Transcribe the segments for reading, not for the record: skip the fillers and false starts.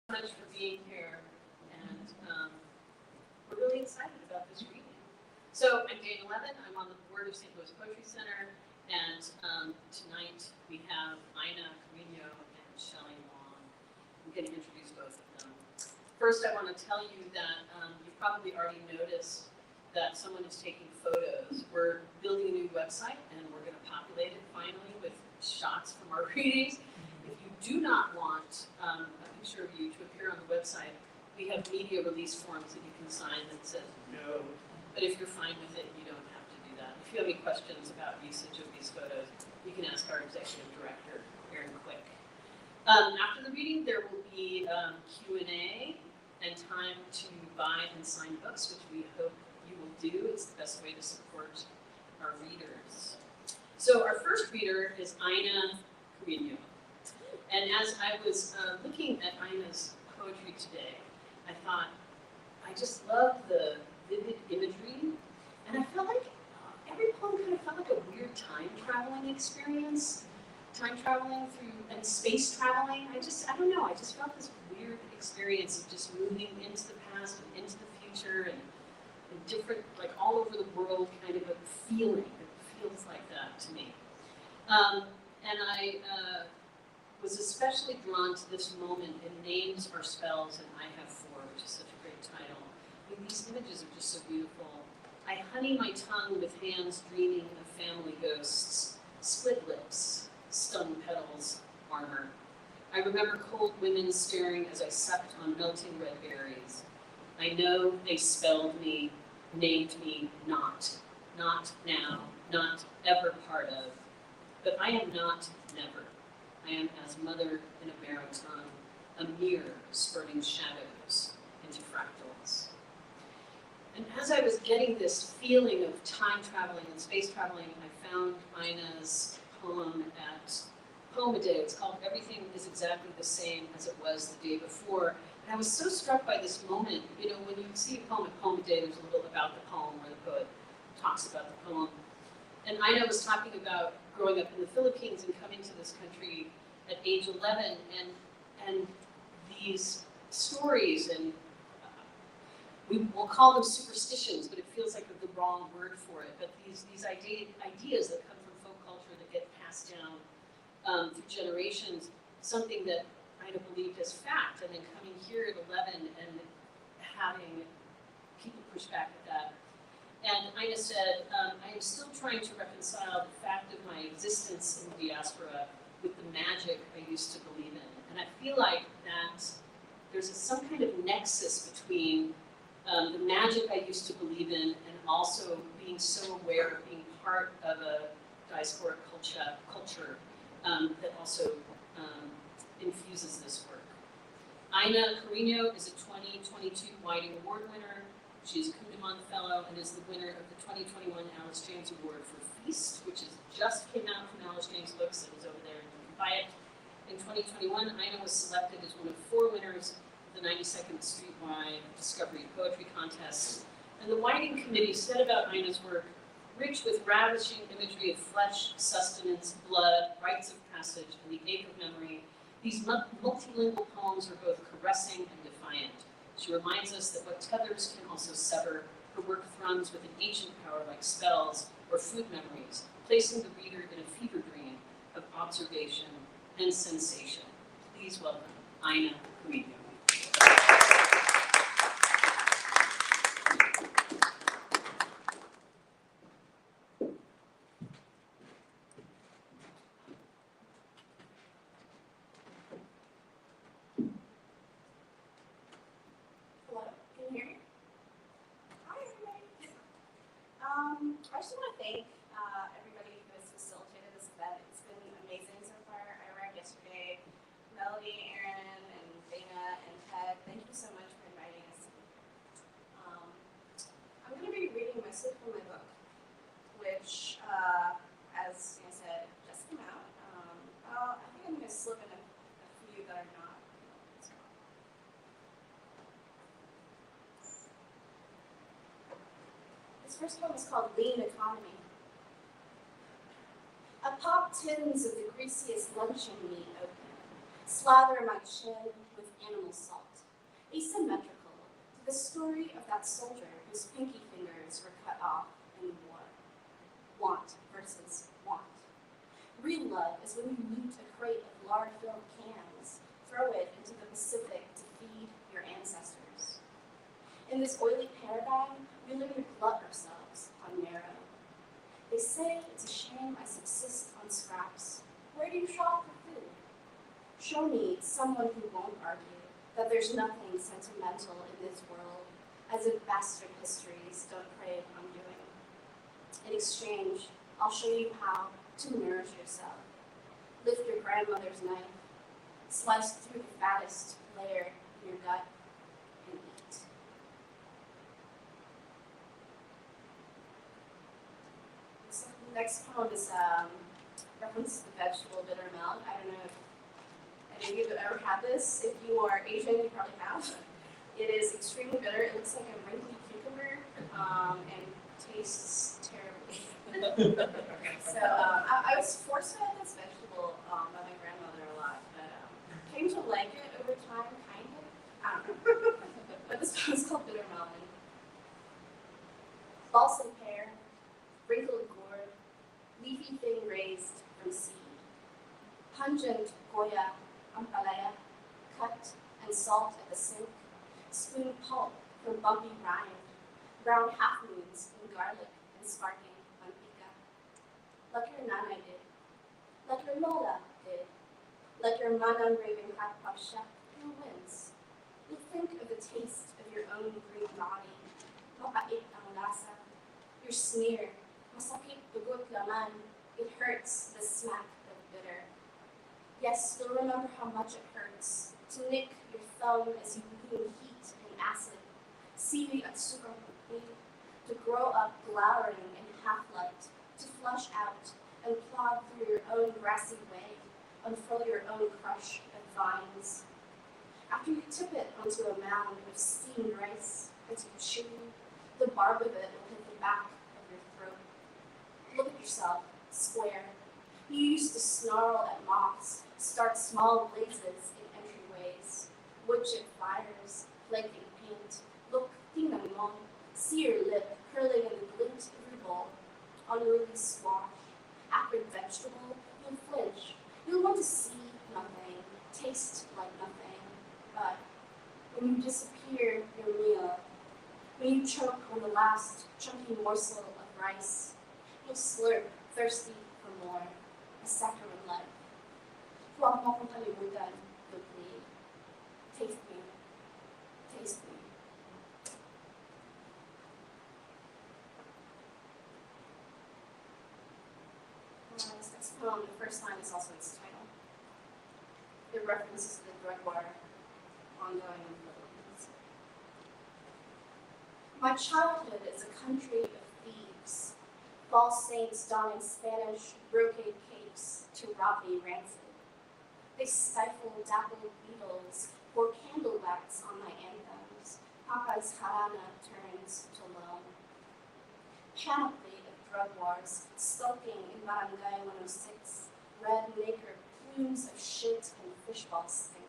Much for being here, and we're really excited about this reading. So I'm Jane Levin. I'm on the board of St. Louis Poetry Center, and tonight we have Ina Cariño and Shelley Wong. I'm going to introduce both of them. First, I want to tell you that you've probably already noticed that someone is taking photos. We're building a new website, and we're going to populate it finally with shots from our readings. If you do not want a picture of you to appear on the website, we have media release forms that you can sign that says no. But if you're fine with it, you don't have to do that. If you have any questions about usage of these photos, you can ask our executive director, Erin Quick. After the reading, there will be Q&A and time to buy and sign books, which we hope you will do. It's the best way to support our readers. So our first reader is Ina Cariño. And as I was looking at Ina's poetry today, I thought, I just love the vivid imagery, and I felt like every poem kind of felt like a weird time traveling experience, time traveling through, and space traveling. I don't know, I just felt this weird experience of just moving into the past and into the future, and different, like all over the world kind of a feeling. It feels like that to me. And I was especially drawn to this moment in Names Are Spells and I Have Four, which is such a great title. I mean, these images are just so beautiful. I honey my tongue with hands dreaming of family ghosts, split lips, stung petals, armor. I remember cold women staring as I sucked on melting red berries. I know they spelled me, named me not now, not ever part of, but I am not never. I am as mother in a baritone, a mirror spurting shadows into fractals. And as I was getting this feeling of time traveling and space traveling, I found Ina's poem at Poem a Day. It's called Everything is Exactly the Same as It Was the Day Before. And I was so struck by this moment. You know, when you see a poem at Poem a Day, there's a little about the poem where the poet talks about the poem. And Ina was talking about growing up in the Philippines and coming to this country at age 11, and these stories, and we will call them superstitions, but it feels like the wrong word for it, but these ideas that come from folk culture that get passed down through generations, something that Ina believed as fact, and then coming here at 11 and having people push back at that. And Ina said, I am still trying to reconcile the fact of my existence in the diaspora with the magic I used to believe in. And I feel like that there's some kind of nexus between the magic I used to believe in and also being so aware of being part of a diasporic culture that also infuses this work. Ina Cariño is a 2022 Whiting Award winner. She's a Kundiman Fellow and is the winner of the 2021 Alice James Award for Feast, which just came out from Alice James Books and is over there, and you can buy it. In 2021, Ina was selected as one of 4 winners of the 92nd Streetwide Discovery Poetry Contest. And the Whiting Committee said about Ina's work, rich with ravishing imagery of flesh, sustenance, blood, rites of passage, and the ache of memory, these multilingual poems are both caressing and defiant. She reminds us that what tethers can also sever. Her work thruns with an ancient power like spells or food memories, placing the reader in a fever dream of observation and sensation. Please welcome Ina Cariño. I just want to thank everybody who has facilitated this event. It's been amazing so far. I arrived yesterday. Melody, Erin, and Dana, and Ted, thank you so much for inviting us. I'm going to be reading my slip from my book, which, as I said, just came out. I think I'm going to slip in a few that are not. This first one is called Lean Economy. I pop tins of the greasiest luncheon meat open, Slather my chin with animal salt, asymmetrical to the story of that soldier whose pinky fingers were cut off in war. Want versus want. Real love is when you loot a crate of lard-filled cans, throw it into the Pacific to feed your ancestors. In this oily paradigm, we learn to glut ourselves on marrow. They say it's a shame I subsist on scraps. Where do you shop for food? Show me someone who won't argue that there's nothing sentimental in this world, as if bastard histories don't crave undoing. In exchange, I'll show you how to nourish yourself. Lift your grandmother's knife, slice through the fattest layer in your gut, and eat. So the next poem is reference to the vegetable bitter milk. I don't know if any of you have ever had this. If you are Asian, you probably have. It is extremely bitter. It looks like a wrinkly cucumber and tastes terribly. So I was forced to have this vegetable by my grandmother a lot, but came to like it over time, kind of. I don't know. But this one's called bitter melon. Balsam pear, wrinkled gourd, leafy thing raised from seed. Pungent goya, ampalaya, cut and salt at the sink. Spoon pulp from bumpy rind. Brown half moons in garlic and sparking mantika. Like your nana did. Like your Lola did. Like your manam raving hat pasha, who wins? You'll think of the taste of your own green body. Mapait ang lasa. Your sneer. Masakit dugot laman. It hurts, the smack of bitter. Yes, you'll remember how much it hurts to nick your thumb as you lean heat and acid. Siwi at sukapupi, to grow up glowering in half-light, to flush out and plod through your own grassy way, unfurl your own crush of vines. After you tip it onto a mound of steamed rice, as you chew, the barb of it will hit the back of your throat. Look at yourself, square. You used to snarl at moths, start small blazes in entryways, wood chip fires, flaking paint. Look, tingnan mo, see your lip curling in the glint of your bowl. Unruly squash, acrid vegetable, you'll flinch. You'll want to see nothing, taste like nothing. But when you disappear your meal, when you choke on the last chunky morsel of rice, you'll slurp, thirsty for more, a saccharine life. Huwag mo kong kalimutan, you'll plead. Taste me, taste me. This next poem, the first line is also its title. It references the drug war ongoing in the Philippines. My childhood is a country of thieves, false saints donning Spanish brocade capes to rob me rancid. They stifle dappled beetles, pour candle wax on my anthems. Papa's harana turns to loam. Panoply of drug wars, skulking in Barangay 106, red nacre plumes of shit and fishball stink.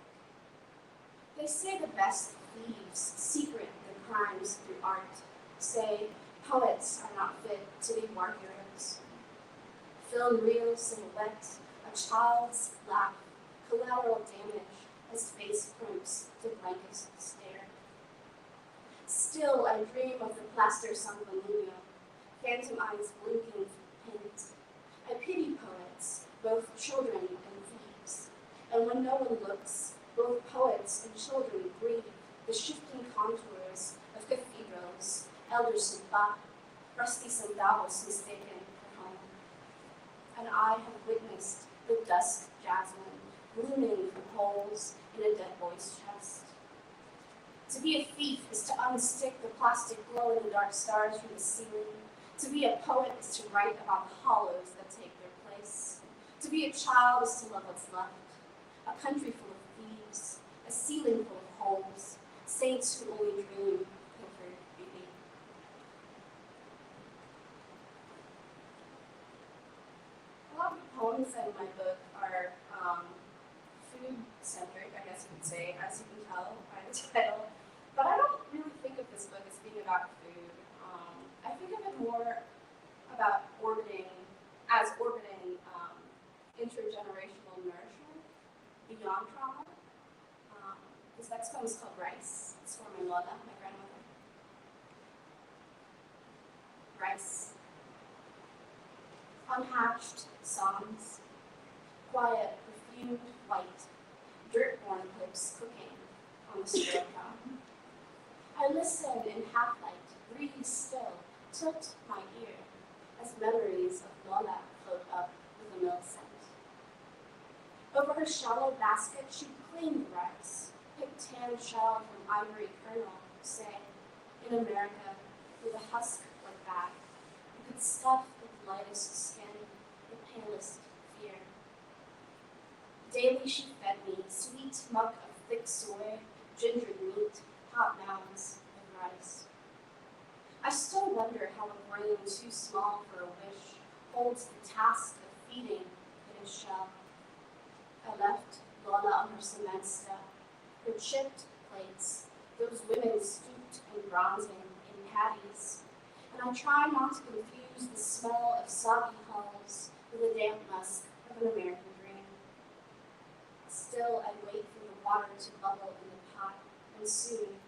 They say the best thieves secret their crimes through art, say poets are not fit to be war heroes. Film reel silhouette, a child's laugh, collateral damage as face crimps to blankest stare. Still I dream of the plaster sanguineo, phantom eyes blinking through paint. I pity poets, both children and thieves, and when no one looks, both poets and children grieve the shifting contours of cathedrals, elders in Bach, rusty sandals mistaken for home. And I have witnessed the dusk jasmine blooming from holes in a dead boy's chest. To be a thief is to unstick the plastic glow-in-the-dark stars from the ceiling. To be a poet is to write about the hollows that take their place. To be a child is to love what's left. A country full of thieves, a ceiling full of holes, saints who only dream pilfered beauty. A lot of the poems in my book are food centric, I guess you could say, as you can tell by the title. But I don't really think of this book as being about food. I think of it more about orbiting intergenerational nourishment beyond trauma. This next poem is called Rice. It's for my mother, my grandmother. Rice. Unhatched songs, quiet, perfumed white, dirt-born clips cooking on the stovetop. I listen in half-light, breathe still, tilt my ear as memories of Lola float up with a milk scent. Over her shallow basket, she'd clean the rice, pick tan shell from ivory kernel, say, in America, with a husk like that, you could stuff the lightest skin, the palest fear. Daily she fed me sweet muck of thick soy, gingered meat, hot mounds of rice. I still wonder how a brain too small for a wish holds the task of feeding in its shell. I left Lola on her cement step, her chipped plates, those women stooped and bronzing in patties, and I try not to confuse the smell of soggy hulls with the damp musk of an American dream. Still, I wait for the water to bubble in the pot, and soon,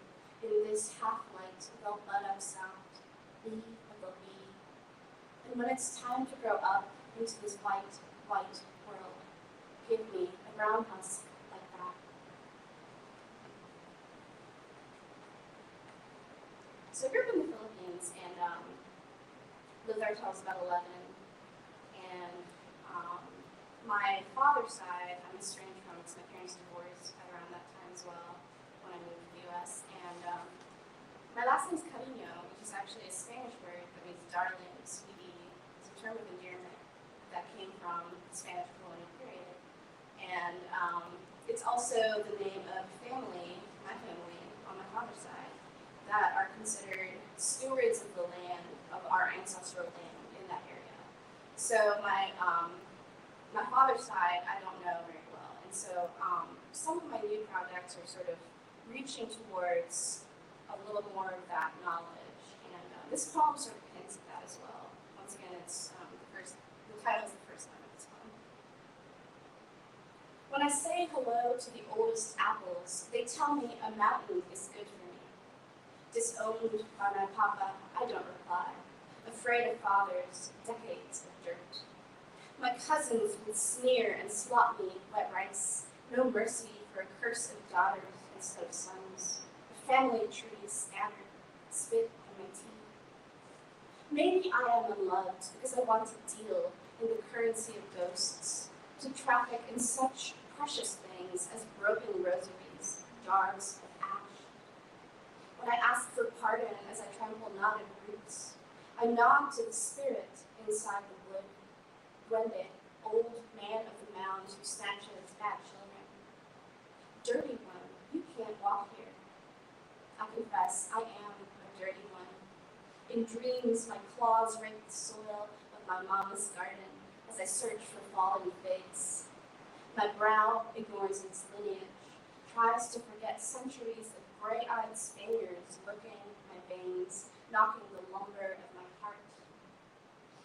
in this half-light, they'll bud up sound, bee of the bee. And when it's time to grow up into this white, white world, give me a brown husk like that. So I grew up in the Philippines and lived there until I was about 11. And my father's side, I'm estranged from because my parents divorced at around that time as well when I moved to the U.S. And my last name is Cariño, which is actually a Spanish word that means darling, sweetie. It's a term of endearment that came from the Spanish colonial period. And it's also the name of family, my family, on my father's side, that are considered stewards of the land, of our ancestral land in that area. So my father's side, I don't know very well. And so some of my new projects are sort of reaching towards a little more of that knowledge. And this poem sort of hints at that as well. Once again, it's the title is the first line of this poem. When I say hello to the oldest apples, they tell me a mountain is good for me. Disowned by my papa, I don't reply. Afraid of fathers, decades of dirt. My cousins would sneer and slop me wet rice. No mercy for a curse of daughters instead of sons. A family tree scattered, spit in my tea. Maybe I am unloved because I want to deal in the currency of ghosts, to traffic in such precious things as broken rosaries, jars of ash. When I ask for pardon as I trample knotted roots, I nod to the spirit inside the wood, Duende, old man of the mound who snatches bad children. Dirty one, you can't walk here. I confess, I am a dirty one. In dreams, my claws rake the soil of my mama's garden as I search for fallen figs. My brow ignores its lineage, tries to forget centuries of gray-eyed Spaniards looking my veins, knocking the lumber of my heart.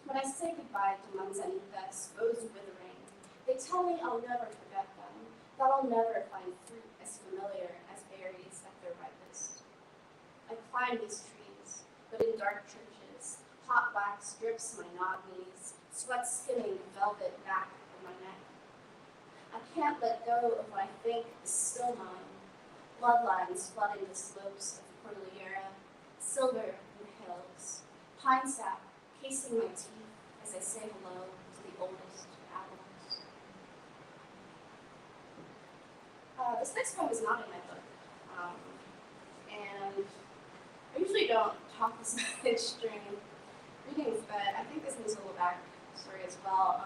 When I say goodbye to manzanita exposed withering, they tell me I'll never forget them, that I'll never find fruit as familiar as berries at their ripest. I climb these trees, but in dark churches, hot wax drips my gnawed knees, sweat skimming the velvet back of my neck. I can't let go of what I think is still mine, bloodlines flooding the slopes of Cordillera, silver in the hills, pine sap casing my teeth as I say hello to the oldest apples. This next poem is not in my book, and I usually don't talk this much during readings, but I think this needs a little backstory as well.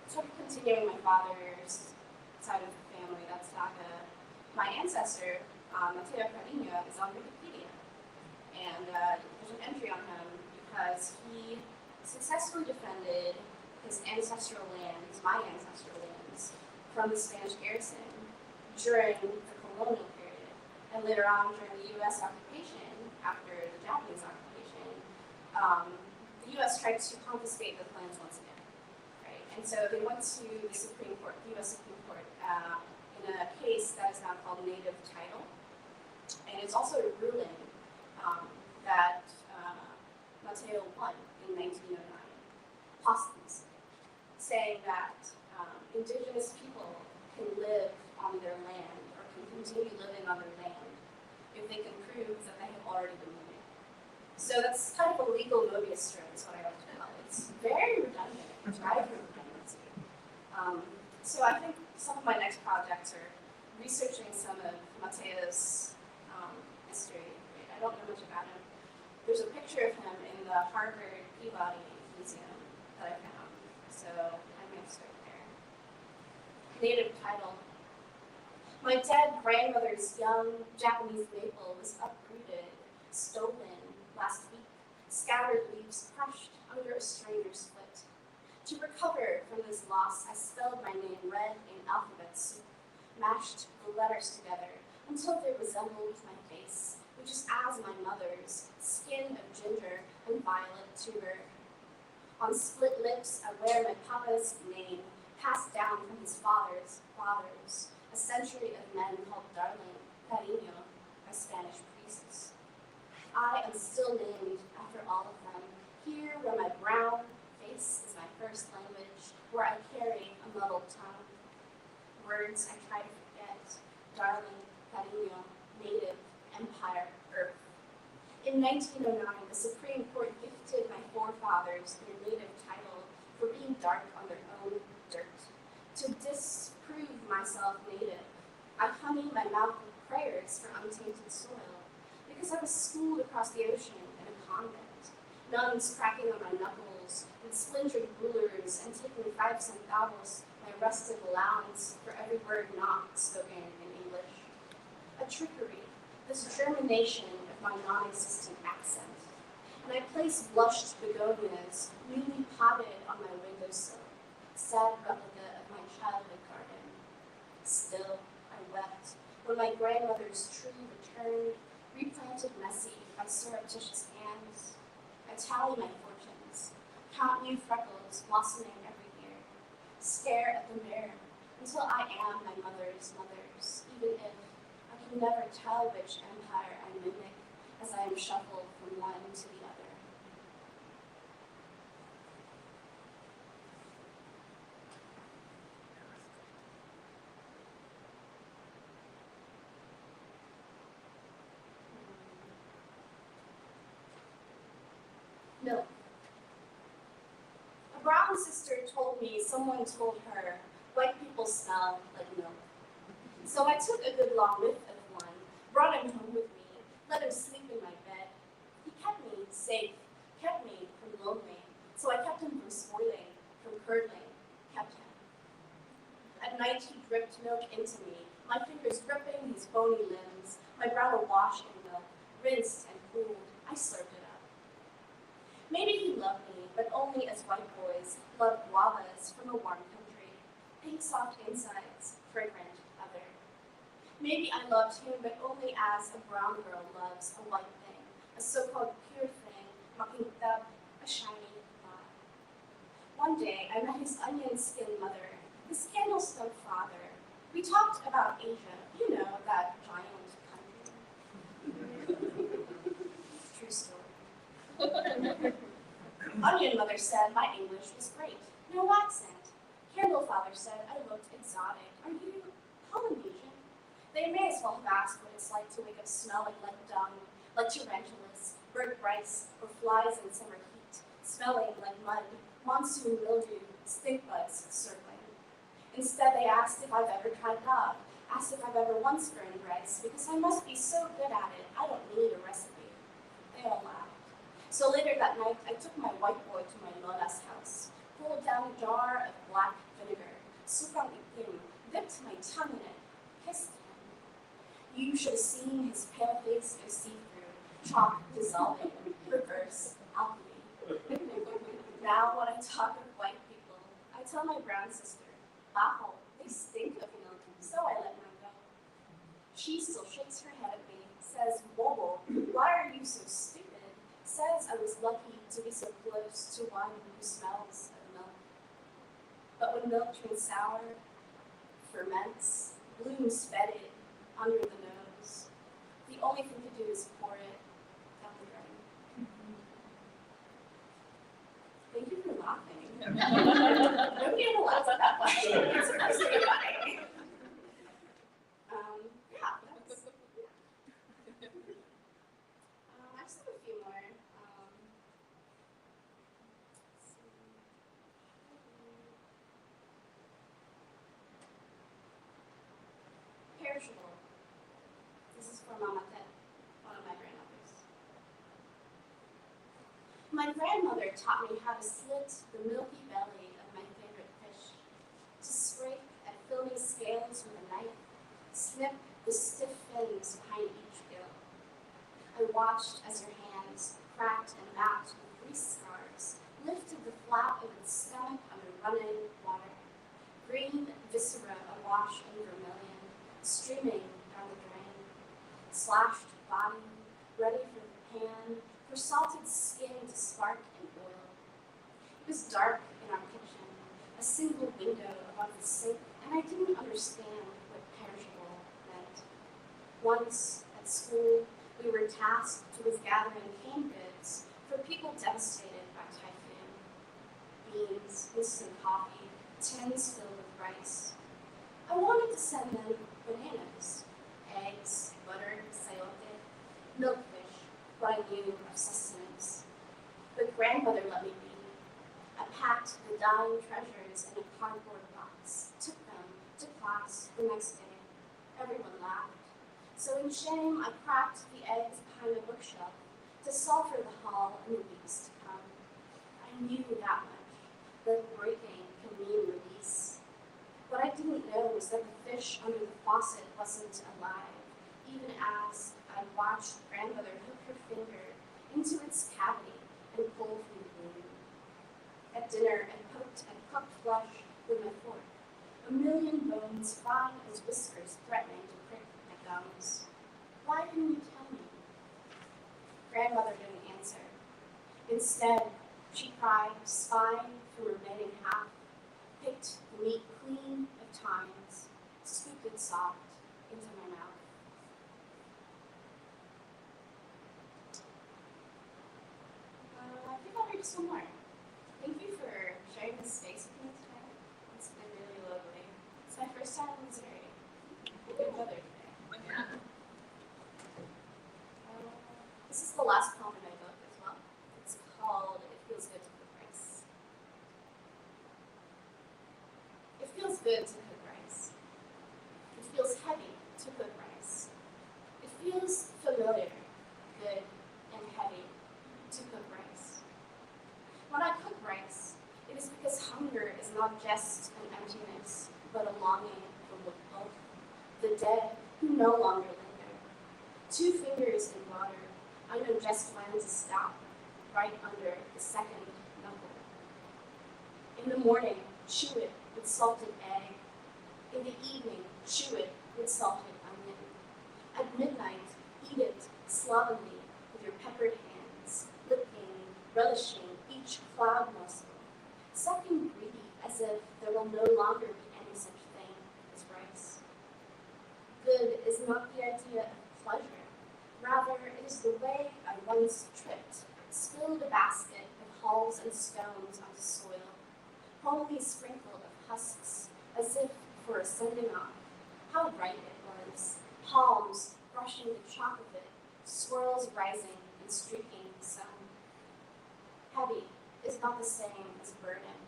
Sort of continuing my father's side of the family, that's Taka. My ancestor, Mateo Cariño, is on Wikipedia, and there's an entry on him because he successfully defended his ancestral lands, my ancestral lands, from the Spanish garrison during the colonial period. And later on, during the U.S. occupation, after the Japanese occupation, the U.S. tried to confiscate the lands once again, right? And so they went to the Supreme Court, the U.S. Supreme Court, in a case that is now called native title. And it's also a ruling that Mateo won in 1909, posthumously, saying that indigenous people can live on their land or can continue living on their land if they can prove that they have already been living. So that's kind of a legal Mobius strip, is what I like to call it. It's very redundant, it's rife with redundancy. So I think some of my next projects are researching some of Mateo's history. I don't know much about him. There's a picture of him in the Harvard Peabody Museum that I found, so I'm going to start there. Native title. My dead grandmother's young Japanese maple was uprooted, stolen last week, scattered leaves crushed under a stranger's foot. To recover from this loss, I spelled my name red in alphabet soup, mashed the letters together until they resembled my face, which is as my mother's, skin of ginger and violet tuber. On split lips, I wear my papa's name, passed down from his father's, a century of men called darling, Cariño, by Spanish priests. I am still named after all of them, here where my brown face is my first language, where I carry a muddled tongue. Words I try to forget, darling, Cariño, native, empire, earth. In 1909, the Supreme Court gifted my forefathers their native title for being dark on their own dirt. To disprove myself native, I honeyed my mouth with prayers for untainted soil, because I was schooled across the ocean in a convent, nuns cracking on my knuckles with splintered rulers and taking 5-cent gobbles, my rustic allowance for every word not spoken in English. A trickery, this germination of my non-existent accent. And I placed blushed begonias, newly potted on my windowsill, sad replica of my childhood garden. Still, I wept when my grandmother's tree returned, replanted messy by surreptitious hands. I tally my fortunes, count new freckles blossoming every year, stare at the mirror until I am my mother's mother's, even if I can never tell which empire I mimic as I am shuffled from one to the other. Milk. A brown sister told me someone told her white people smell like milk. So I took a good long whiff of one, brought him home with me, let him sleep in my bed. He kept me safe, kept me from lonely, so I kept him from spoiling, from curdling, kept him. At night he dripped milk into me, my fingers gripping his bony limbs, my brow awash in milk, rinsed and cooled. I slurped it up. Maybe he loved me, but only as white boys love guavas from a warm country, pink soft insides, fragrant other. Maybe I loved him, but only as a brown girl loves a white thing, a so-called pure thing, makintab, a shiny lie. One day, I met his onion-skinned mother, his scandal-stuffed father. We talked about Asia, you know, that giant country. True story. Onion mother said my English was great, no accent. Candle father said I looked exotic. Are you Polynesian? They may as well have asked what it's like to wake up smelling like dung, like tarantulas, burnt rice, or flies in summer heat, smelling like mud, monsoon mildew, stink bugs circling. Instead, they asked if I've ever tried dog, asked if I've ever once burned rice, because I must be so good at it, I don't need a recipe. They all laughed. So later that night, I took my white boy to my Lola's house, pulled down a jar of black vinegar, sukang itim, dipped my tongue in it, kissed him. You should have seen his pale face go see-through, chalk dissolving, reverse alchemy. Now when I talk of white people, I tell my brown sister, baho, they stink of milk, so I let mine go. She still shakes her head at me, says, "Wobble, why are you so stupid?" Says I was lucky to be so close to one who smells of milk. But when milk turns sour, ferments, blooms fetid under the nose, the only thing to do is pour it down the drain. Thank you for laughing. Nobody ever laughs at that question. It's supposed to be funny. Yeah, that's. I just have a few more. Perishable. This is from Mama Ted, one of my grandmothers. My grandmother taught me how to slit the milky belly of my favorite fish, to scrape at filmy scales with a knife, snip the stiff fins behind each gill. I watched as her hands, cracked and mapped with grease scars, lifted the flap of its stomach under running water, green viscera awash in vermilion, streaming down the drain, slashed body, ready for the pan, for salted skin to spark and boil. It was dark in our kitchen, a single window above the sink, and I didn't understand what perishable meant. Once, at school, we were tasked with gathering canned goods for people devastated by typhoon. Beans, instant coffee, tins filled with rice. I wanted to send them bananas, eggs, butter, sayote, milkfish, what I knew of sustenance. But grandmother let me be. I packed the dying treasures in a cardboard box, took them to class the next day. Everyone laughed. So in shame, I cracked the eggs behind a bookshelf to sulfur the hall in the weeks to come. I knew that much, that breaking can mean release. What I didn't know was that the fish under the faucet wasn't alive, even as I watched grandmother hook her finger into its cavity and pull from the bloom. At dinner, I poked and cooked flesh with my fork, a million bones fine as whiskers threatening to prick my gums. Why didn't you tell me? Grandmother didn't answer. Instead, she pried spine from remaining half, picked the meat clean of tines, scooped it soft into my mouth. I think I'll read just one more. Thank you for sharing this space with me today. It's been really lovely. It's my first time in Missouri. Good weather today. This is the last poem in my book as well. It's called It Feels Good to Cook Rice. It feels good to cook rice. It feels heavy to cook rice. It feels familiar, good, and heavy to cook rice. When I cook rice, it is because hunger is not just an emptiness, but a longing for both the dead who no longer linger. 2 fingers in water, I know just when to stop, right under the second knuckle. In the morning, chew it with salted egg. In the evening, chew it with salted onion. At midnight, eat it slovenly with your peppered hands, licking, relishing each cloud muscle, sucking greedy as if there will no longer be any such thing as rice. Good is not the idea of pleasure. Rather, it is the way I once tripped, spilled a basket of hulls and stones onto soil, homely sprinkle of husks, as if for a sending off. How bright it was, palms brushing the chalk of it, swirls rising and streaking the sun. Heavy is not the same as burden.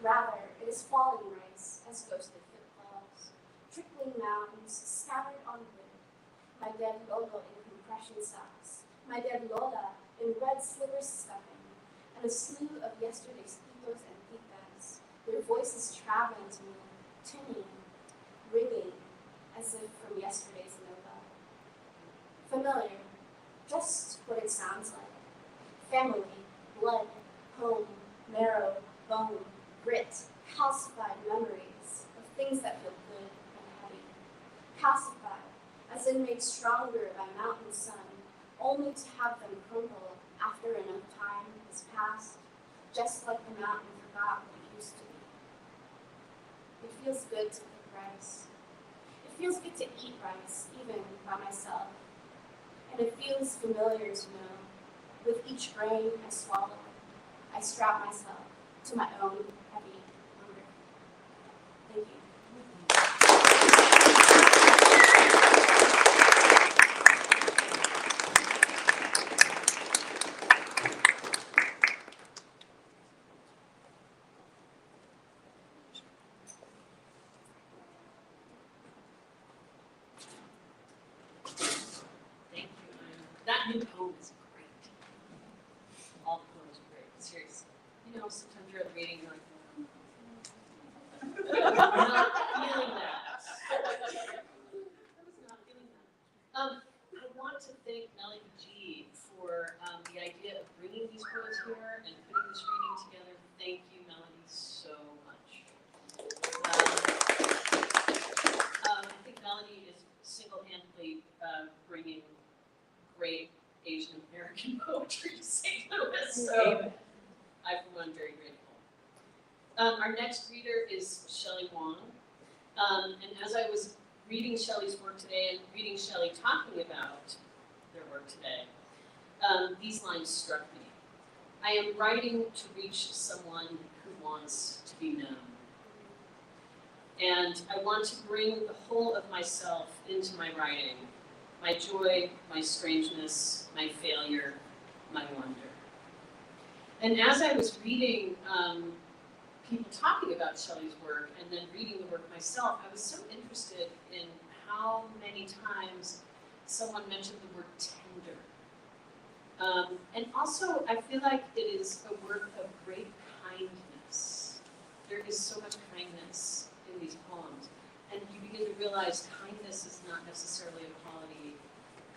Rather, it is falling rice as ghosted footfalls, trickling mounds scattered on wood. My dead Lolo in compression socks, my dead Lola in red sliver stuffing, and a slew of yesterday's titos and titas, their voices traveling to me, tinny, ringing as if from yesterday's nova. Familiar, just what it sounds like. Family, blood, home, marrow, bone, grit, calcified memories of things that feel good and heavy. Calcified, as in made stronger by mountain sun, only to have them crumble after enough time has passed, just like the mountain forgot what it used to be. It feels good to cook rice. It feels good to eat rice, even by myself. And it feels familiar to know. With each grain I swallow, I strap myself to my own heavy hunger. Thank you. That new poem is great. All the poems are great, seriously. You know, sometimes you're at a reading, you're like, I'm not feeling that. I was not feeling that. I want to thank Melody G for the idea of bringing these poets here and putting this reading together. Thank you, Melody, so much. I think Melody is single-handedly bringing great Asian American poetry to St. Louis, so I, for one, very grateful. Our next reader is Shelley Wong, and as I was reading Shelley's work today and reading Shelley talking about their work today, these lines struck me. I am writing to reach someone who wants to be known. And I want to bring the whole of myself into my writing. My joy, my strangeness, my failure, my wonder. And as I was reading people talking about Shelley's work and then reading the work myself, I was so interested in how many times someone mentioned the word tender. And also, I feel like it is a work of great kindness. There is so much kindness in these poems. And you begin to realize kindness is not necessarily a quality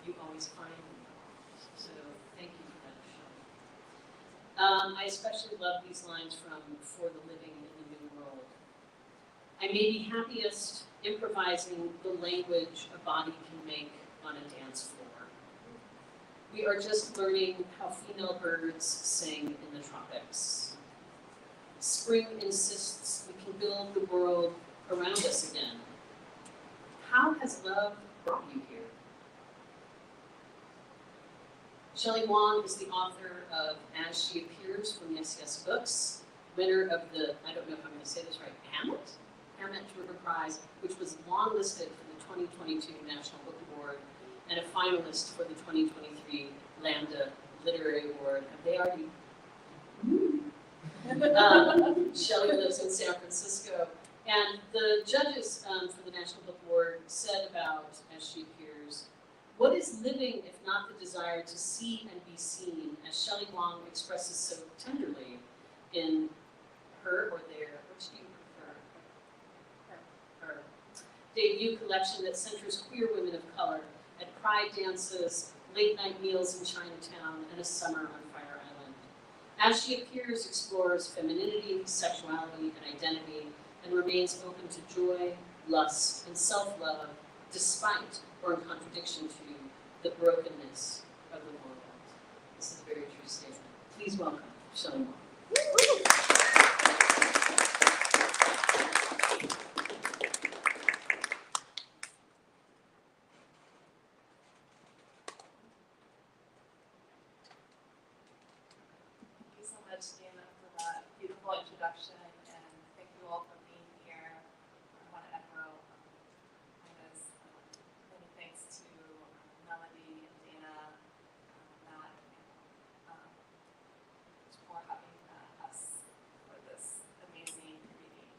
you always find in poems. So thank you for that, Shelley. I especially love these lines from For the Living in the New World. I may be happiest improvising the language a body can make on a dance floor. We are just learning how female birds sing in the tropics. Spring insists we can build the world around us again. How has love brought you here? Shelley Wong is the author of As She Appears from Yes Yes Books, winner of the, I don't know if I'm going to say this right, Hammett River Prize, which was longlisted for the 2022 National Book Award, and a finalist for the 2023 Lambda Literary Award. Have they already? Shelley lives in San Francisco. And the judges for the National Book Award said about As She Appears, what is living if not the desire to see and be seen, as Shelley Wong expresses so tenderly in her or their, which do you prefer? Her debut collection that centers queer women of color at pride dances, late night meals in Chinatown, and a summer on Fire Island. As She Appears explores femininity, sexuality, and identity, and remains open to joy, lust, and self-love, despite or in contradiction to the brokenness of the world. This is a very true statement. Please welcome Shelley Wong. Thank you so much, Dana, for that beautiful introduction, and thank you all for being here. I want to echo Dana's many thanks to Melody and Dana, Matt, for having us for this amazing reading.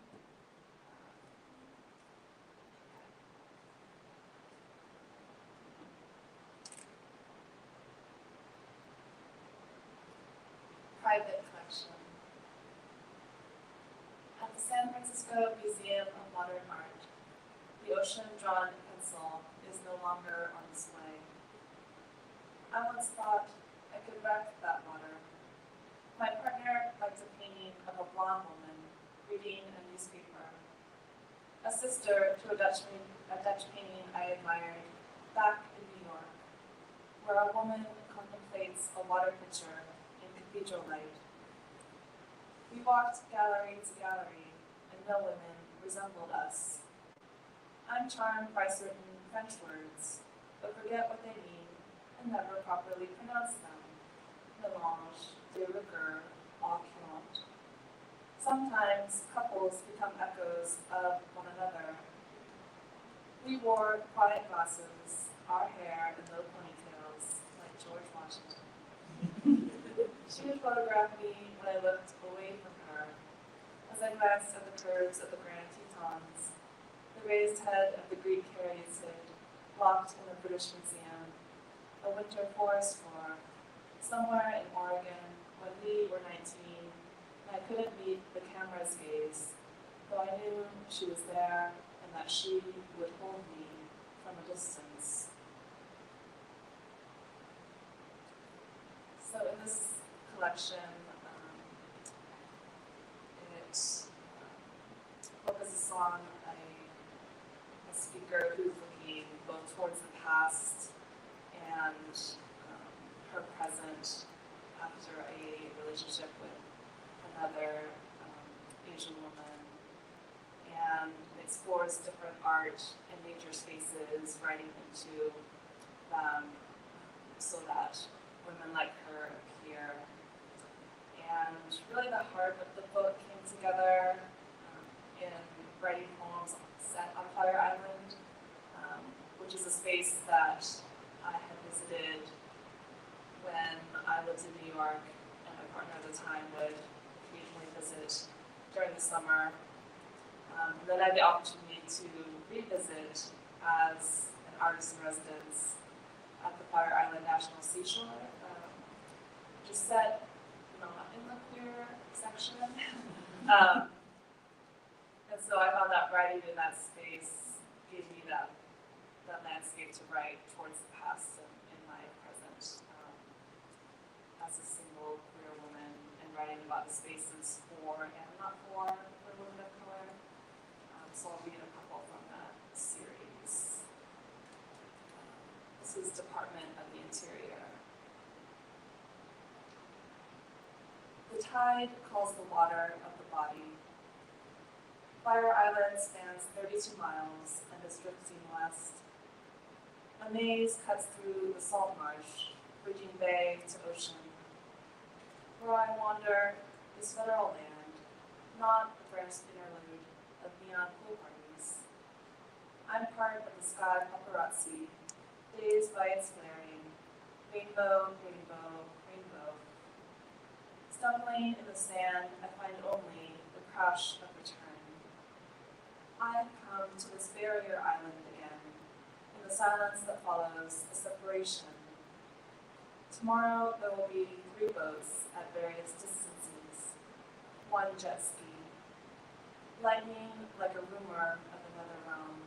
Private collection. At the San Francisco Museum of Modern Art, the ocean-drawn pencil is no longer on display. I once thought I could wreck that water. My partner liked a painting of a blonde woman reading a newspaper. A sister to a Dutch painting I admired back in New York, where a woman contemplates a water pitcher in cathedral light. We walked gallery to gallery, and no women resembled us. I'm charmed by certain French words, but forget what they mean and never properly pronounce them. Mélange, de rigueur, au courant. Sometimes couples become echoes of one another. We wore quiet glasses, our hair in low ponytails, like George Washington. She would photograph me when I looked away from her. As I glanced at the curves of the Grand Tetons, the raised head of the Greek caryatid, locked in the British Museum, a winter forest floor, somewhere in Oregon when we were 19, and I couldn't meet the camera's gaze, though I knew she was there and that she would hold me from a distance. So in this collection, it focuses on a speaker who's looking both towards the past and her present after a relationship with another Asian woman, and explores different art and nature spaces, writing into them so that women like her appear. And really the heart of the book came together in writing poems set on Fire Island, which is a space that I had visited when I lived in New York, and my partner at the time would occasionally visit during the summer. And then I had the opportunity to revisit as an artist in residence at the Fire Island National Seashore, which is set not in the queer section. And so I found that writing in that space gave me that landscape to write towards the past and in my present as a single queer woman, and writing about the spaces for and not for women of color. So I'll read a couple from that series. This is Department of the Interior. The tide calls the water of the body. Fire Island spans 32 miles and is drifting west. A maze cuts through the salt marsh, bridging bay to ocean. Where I wander is federal land, not the French interlude of neon pool parties. I'm part of the sky paparazzi, dazed by its flaring, rainbow, rainbow, rainbow. Stumbling in the sand, I find only the crash of return. I have come to this barrier island again, in the silence that follows the separation. Tomorrow there will be 3 boats at various distances, 1 jet ski. Lightning like a rumor of another realm.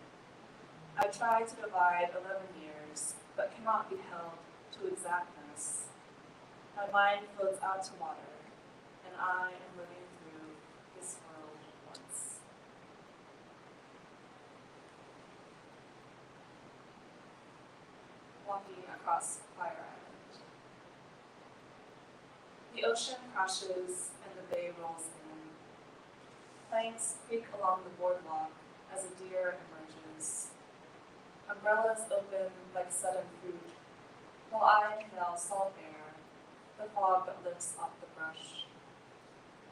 I try to divide 11 years, but cannot be held to exactness. My mind floats out to water, and I am living through this world once. Walking across Fire Island. The ocean crashes and the bay rolls in. Planks creak along the boardwalk as a deer emerges. Umbrellas open like sudden fruit, while I inhale salt air, the fog that lifts off the brush.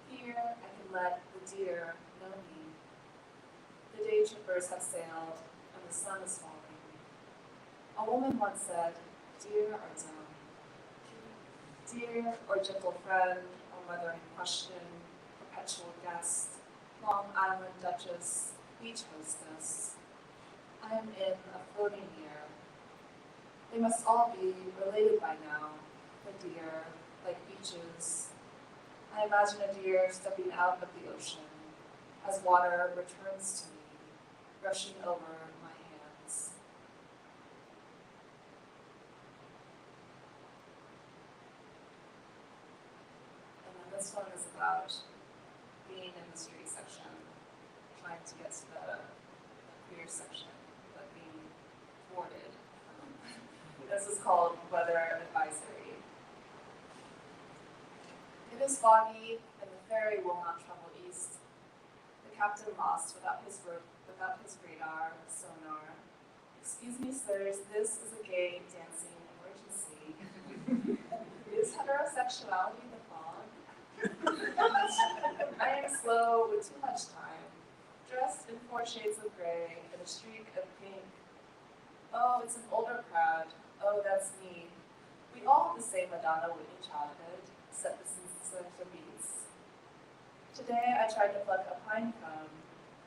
Here I can let the deer know me. The day trippers have sailed, and the sun is falling. A woman once said, "Deer are dumb." Dear or gentle friend, or whether in question, perpetual guest, Long Island Duchess, beach hostess, I am in a floating year. They must all be related by now, the deer, like beaches. I imagine a deer stepping out of the ocean as water returns to me, rushing over my hands. This one is about being in the street section, trying to get to the queer section, but being thwarted This is called Weather Advisory. It is foggy, and the ferry will not travel east. The captain lost without his radar sonar. Excuse me, sirs, this is a gay dancing emergency. Is heterosexuality the fog? I am slow with too much time, dressed in 4 shades of gray and a streak of pink. Oh, it's an older crowd. Oh, that's me. We all have the same Madonna Whitney childhood, set the selector beats. Today I tried to pluck a pine cone,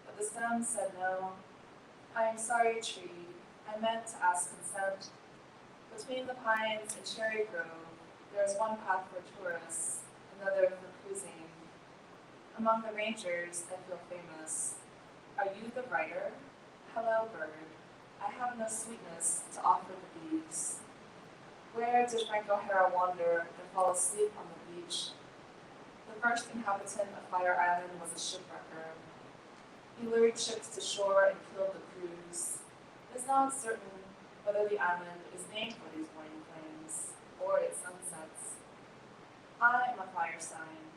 but the stem said no. I am sorry, tree. I meant to ask consent. Between the pines and cherry grove, there is one path for tourists, another for cruising. Among the rangers, I feel famous. Are you the writer? Hello, bird. I have no sweetness to offer the leaves. Where did Frank O'Hara wander and fall asleep on the beach? The first inhabitant of Fire Island was a shipwrecker. He lured ships to shore and killed the crews. It is not certain whether the island is named for these morning flames or its sunsets. I am a fire sign.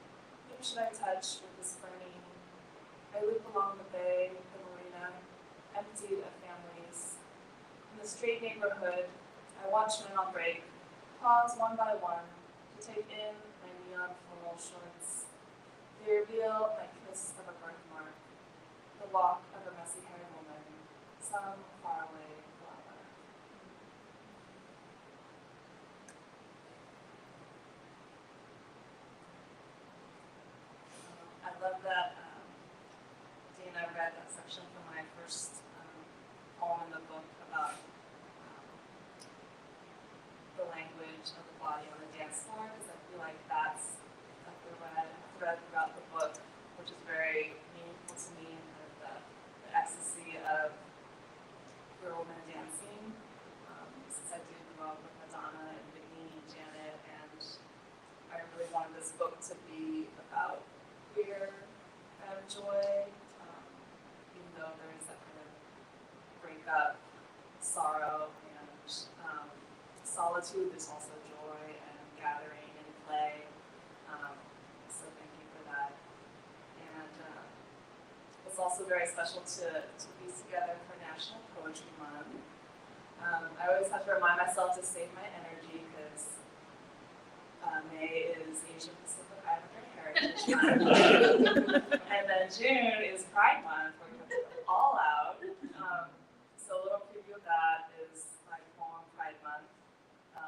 Whom should I touch with this burning? I loop along the bay, the marina, emptied of families. In the straight neighborhood, I watch men on break, pause one by one to take in my neon floral shorts. They reveal my kiss of a birthmark, the walk of a messy-haired woman, some faraway flower. I love that Dana read that section from my first poem in the book about the language of the body on the dance floor, because I feel like that's a thread throughout the book, which is very meaningful to me, and the ecstasy of queer women dancing. Since I did grow up with Madonna and Whitney and Janet, and I really wanted this book to be about queer joy, even though there is that kind of breakup, sorrow, and solitude. There's also joy and gathering and play. So thank you for that. And it's also very special to be together for National Poetry Month. I always have to remind myself to save my energy because May is Asian Pacific Islander Heritage Month. And then June is Pride Month, where we have to go all out. So a little preview of that is my poem Pride Month,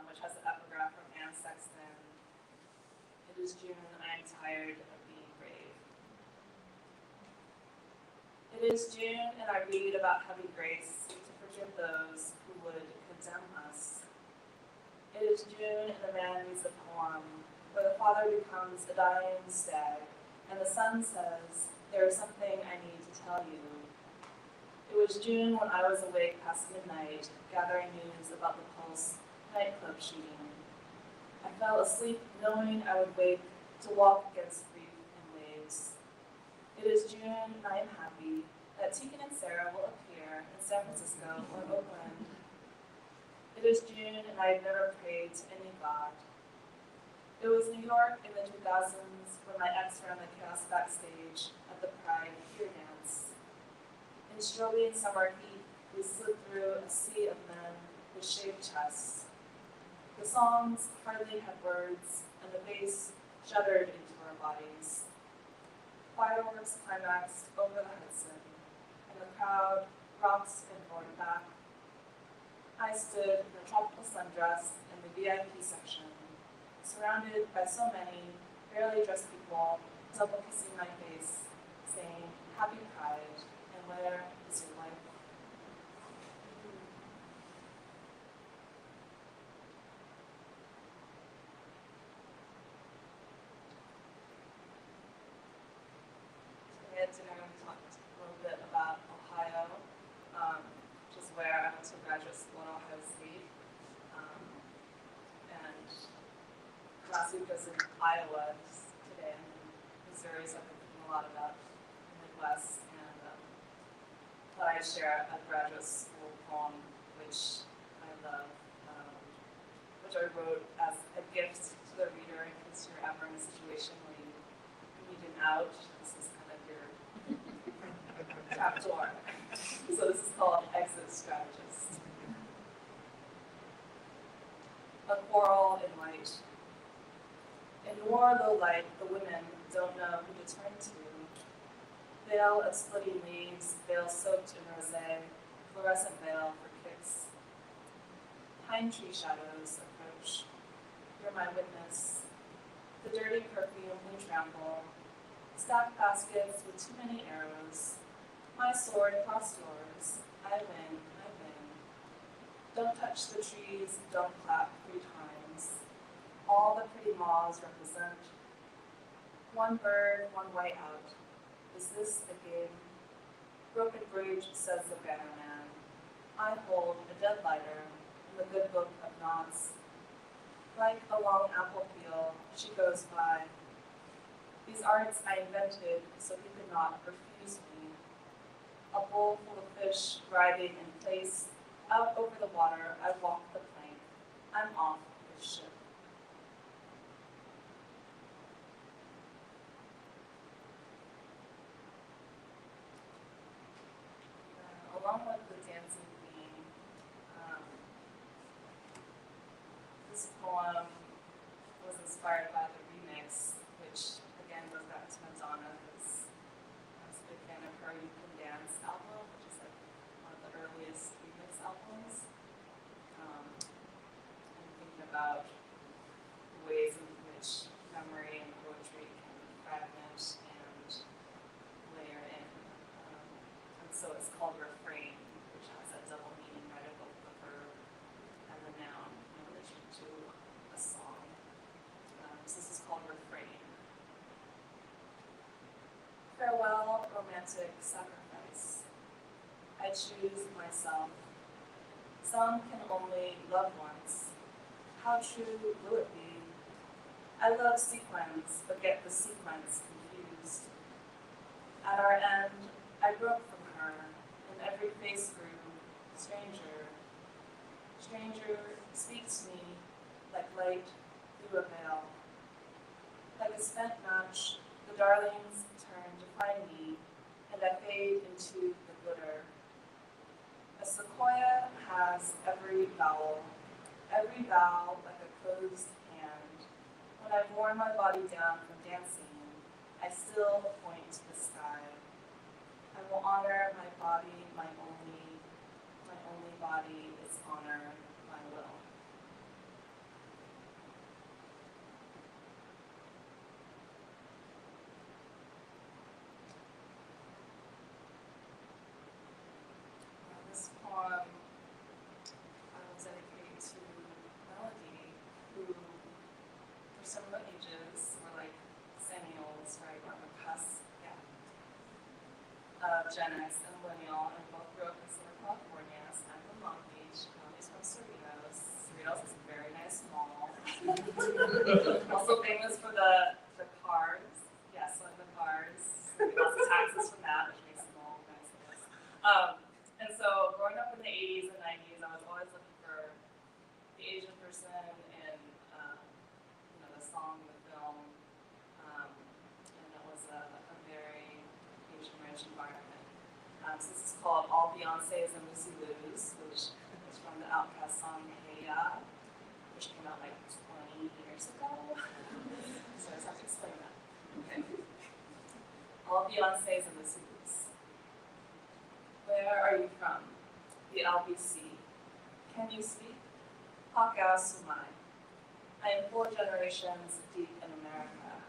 which has an epigraph from Anne Sexton. It is June, I am tired of being brave. It is June, and I read about heavy grace to forgive those who would condemn us. It is June, and the man reads a poem where the father becomes a dying stag, and the son says, there is something I need to tell you. It was June when I was awake past midnight, gathering news about the Pulse nightclub shooting. I fell asleep knowing I would wake to walk against grief and waves. It is June, and I am happy that Tegan and Sarah will appear in San Francisco or Oakland. It is June, and I have never prayed to any god. It was New York in the 2000s when my ex ran the chaos backstage at the Pride Pier Dance. In Australian summer heat, we slid through a sea of men with shaved chests. The songs hardly had words, and the bass shuddered into our bodies. Fireworks climaxed over the Hudson, and the crowd rocked and roared back. I stood in a tropical sundress in the VIP section, surrounded by so many barely dressed people, double kissing my face, saying, Happy Pride, and where is your life? Today at dinner, we talked a little bit about Ohio, which is where I went to graduate school at Ohio State. And last week was in Iowa, today I'm in Missouri, so I've been thinking a lot about the Midwest, and thought I'd share a graduate school poem, which I love. script I wrote as a gift to the reader in case you're ever in a situation where you need an out. This is kind of your trap door. So this is called Exit Strategist. A quarrel in light. In war low light, the women don't know who to turn to. Veil of splitting leaves, veil soaked in rosé, fluorescent veil for kicks. Pine tree shadows approach. You're my witness. The dirty perfume we trample. Stacked baskets with too many arrows. My sword crossed yours. I win, I win. Don't touch the trees, don't clap 3 times. All the pretty moths represent. One bird, one white out. Is this a game? Broken bridge, says the banner man. I hold a dead lighter in the good book of knots. Like a long apple peel, she goes by. These arts I invented so he could not refuse me. A bowl full of fish riding in place. Out over the water, I walk the plank. I'm off the ship. Along with the dancing theme, this poem was inspired by the remix, which again goes back to Madonna, because I was a big fan of her You Can Dance album, which is like one of the earliest remix albums. And thinking about the ways in which memory and poetry can fragment and layer in. And so it's called refrain, which has a double meaning, right? Both the verb and the noun in relation to a song. So this is called refrain. Farewell, romantic sacrifice. I choose myself. Some can only love once. How true will it be? I love sequence, but get the sequence confused. At our end, I broke from her, and every face grew stranger. Stranger speaks to me like light through a veil. Like a spent match, the darlings turn to find me, and I fade into the glitter. A sequoia has every vowel like a closed hand. When I've worn my body down from dancing, I still point to the sky. I will honor my body, my only body is honor my will. This poem I will dedicate to Melody, who for similar ages, we're like seniors, right? We're on the cusp, yeah. Gen X and millennial, and both grew up in Southern California. So I'm from Long Beach. He's from Cerritos. Cerritos is a very nice mall. Also famous for the cars. Yes, like the cars. Lots of taxes from that, which makes the mall nice. And so growing up in the 80s and 90s, I was always looking for the Asian person in the song, the film, and it was a very Asian-rich environment. So this is called All Beyoncés and Lucy Lou's, which is from the Outkast song Hey Ya, which came out like 20 years ago. So I just have to explain that. Okay. All Beyoncés and Lucy Lou's. Where are you from? The LBC. Can you speak? Hakao Sumai. I am 4 generations deep in America.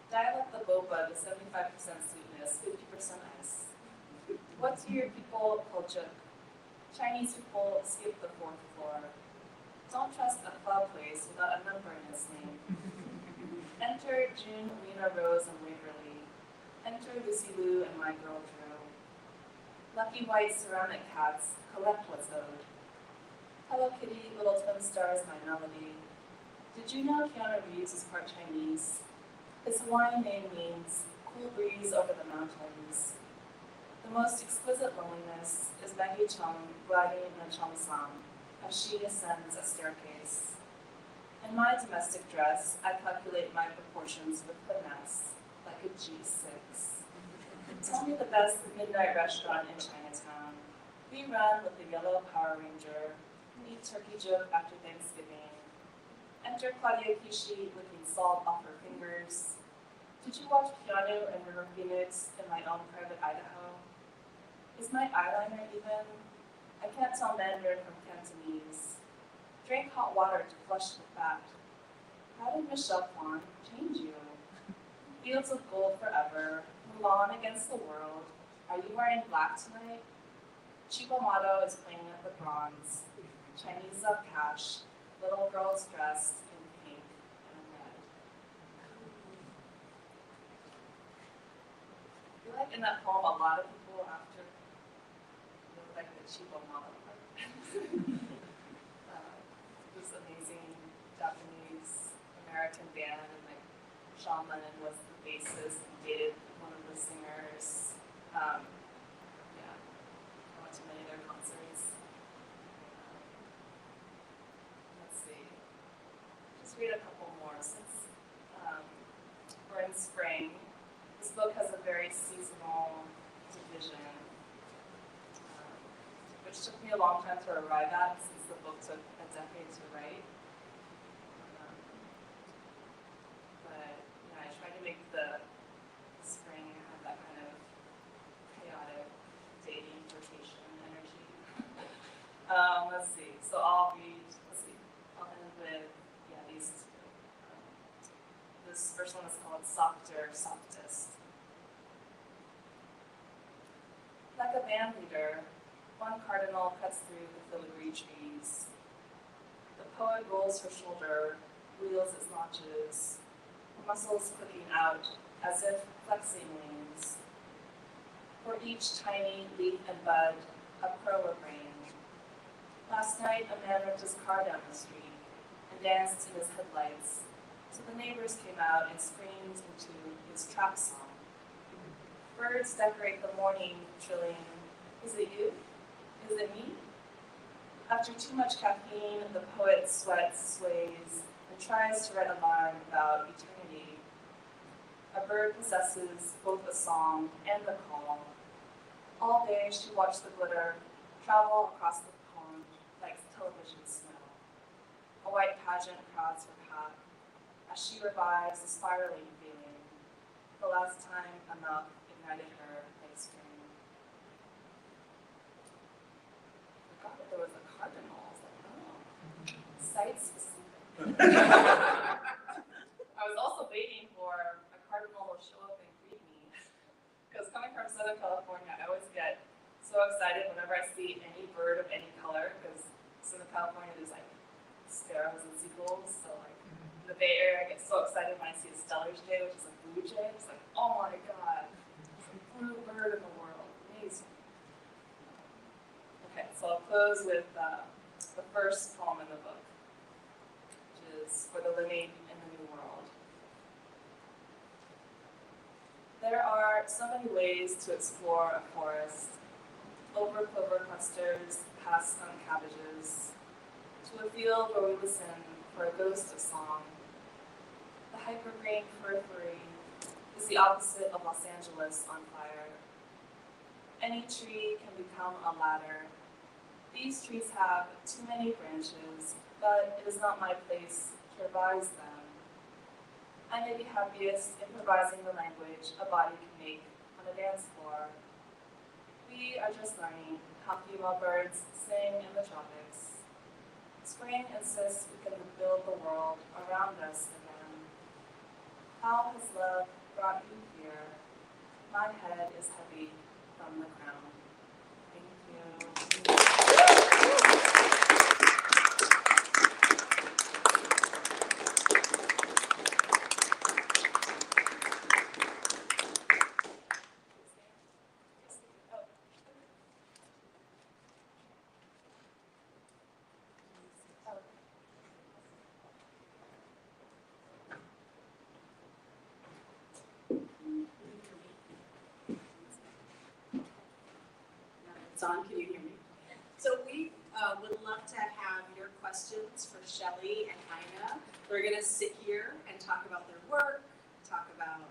Dial up the boba to 75% sweetness, 50% ice. What do your people call juk? Chinese people skip the 4th floor. Don't trust a cloud place without a number in its name. Enter June, Lena Rose, and Waverly. Enter Lucy Liu and my girl Drew. Lucky white ceramic cats collect what's owed. Hello Kitty, little twin stars, my melody. Did you know Keanu Reeves is part Chinese? His Hawaiian name means cool breeze over the mountains. The most exquisite loneliness is Maggie Chung gliding in a cheongsam as she ascends a staircase. In my domestic dress, I calculate my proportions with finesse, like a G6. Tell me the best midnight restaurant in Chinatown. We run with the yellow Power Ranger, eat turkey joke after Thanksgiving. Enter Claudia Kishi licking salt off her fingers. Did you watch Keanu and River Phoenix in my own private Idaho? Is my eyeliner even? I can't tell Mandarin from Cantonese. Drink hot water to flush the fat. How did Michelle Kwan change you? Fields of gold forever. Mulan against the world. Are you wearing black tonight? Chico Mato is playing at the bronze. Chinese love cash. Little girls dressed in pink and red. I feel like in that poem, a lot of people after like the Chico Mato part. This amazing Japanese American band, and like Sean Lennon was the bassist and dated one of the singers. Yeah, I went to many of their concerts. Let's see. Just read a couple more since we're in spring. This book has a very seasonal division, which took me a long time to arrive at since the book took a decade to write. But yeah, I tried to make the spring have that kind of chaotic dating flirtation energy. Let's see. So I'll end with these two. This first one is called Softer, Softest. Like a band leader, one cardinal cuts through the filigree trees. The poet rolls her shoulder, wheels its notches, muscles clicking out as if flexing wings. For each tiny leaf and bud, a pearl of rain. Last night, a man ripped his car down the street and danced in his headlights, so the neighbors came out and screamed into his trap song. Birds decorate the morning, trilling, "Is it you? Is it me?" After too much caffeine, the poet sweats, sways, and tries to write a line about eternity. A bird possesses both the song and the call. All day she watched the glitter travel across the pond like television snow. A white pageant crowds her path as she revives the spiraling feeling. The last time enough ignited her like spring. I forgot that there was a cardinal. I was like, oh, site specific. I was also waiting for a cardinal to show up and greet me. Because coming from Southern California, I always get so excited whenever I see any bird of any color, because Southern California there's like sparrows and seagulls, so like in the Bay Area I get so excited when I see a Stellar's Jay, which is a blue jay. It's like, oh my god, it's a blue bird in the world, amazing. Okay, so I'll close with the first poem in the book, which is For the Living in the New World. There are so many ways to explore a forest, over clover clusters, past skunk cabbages, to a field where we listen for a ghost of song. The hypergreen periphery is the opposite of Los Angeles on fire. Any tree can become a ladder. These trees have too many branches, but it is not my place to revise them. I may be happiest improvising the language a body can make on a dance floor. We are just learning how female birds sing in the tropics. Spring insists we can build the world around us again. How has love brought you here? My head is heavy from the crown. Thank you. It's on, can you hear me? So we would love to have your questions for Shelley and Ina. They're gonna sit here and talk about their work, talk about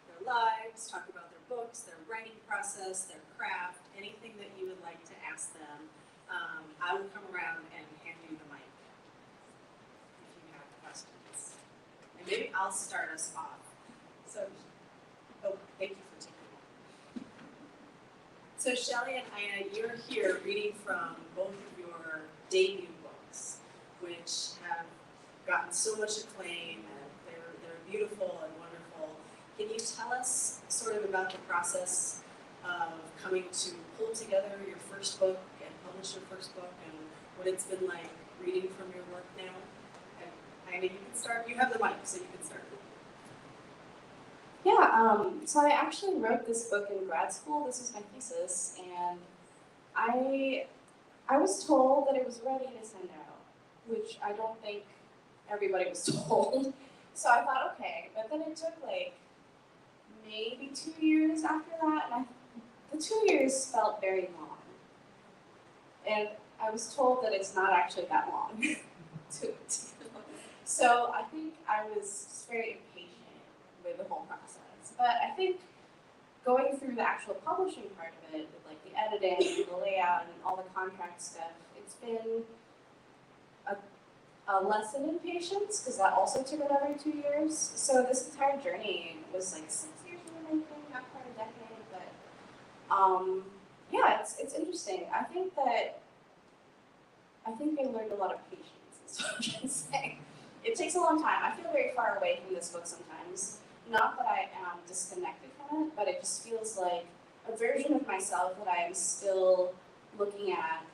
their lives, talk about their books, their writing process, their craft, anything that you would like to ask them. I will come around and hand you the mic if you have questions. And maybe I'll start us off. So, thank you for taking it. So Shelley and Ina, you're here reading from both of your debut books, which have gotten so much acclaim, and they're beautiful and wonderful. Can you tell us sort of about the process of coming to pull together your first book and publish your first book, and what it's been like reading from your work now? And Ina, you can start. You have the mic, so you can start. Yeah, so I actually wrote this book in grad school. This was my thesis, and I was told that it was ready to send out, which I don't think everybody was told. So I thought, okay, but then it took like maybe 2 years after that, and the 2 years felt very long. And I was told that it's not actually that long. So I think I was just very impatient with the whole process. But I think going through the actual publishing part of it, with like the editing and the layout and all the contract stuff, it's been a lesson in patience, because that also took another 2 years. So this entire journey was like 6 years in the making, not quite a decade, but yeah, it's interesting. I think I learned a lot of patience, is what I'm trying to say. It takes a long time. I feel very far away from this book sometimes. Not that I am disconnected from it, but it just feels like a version of myself that I am still looking at,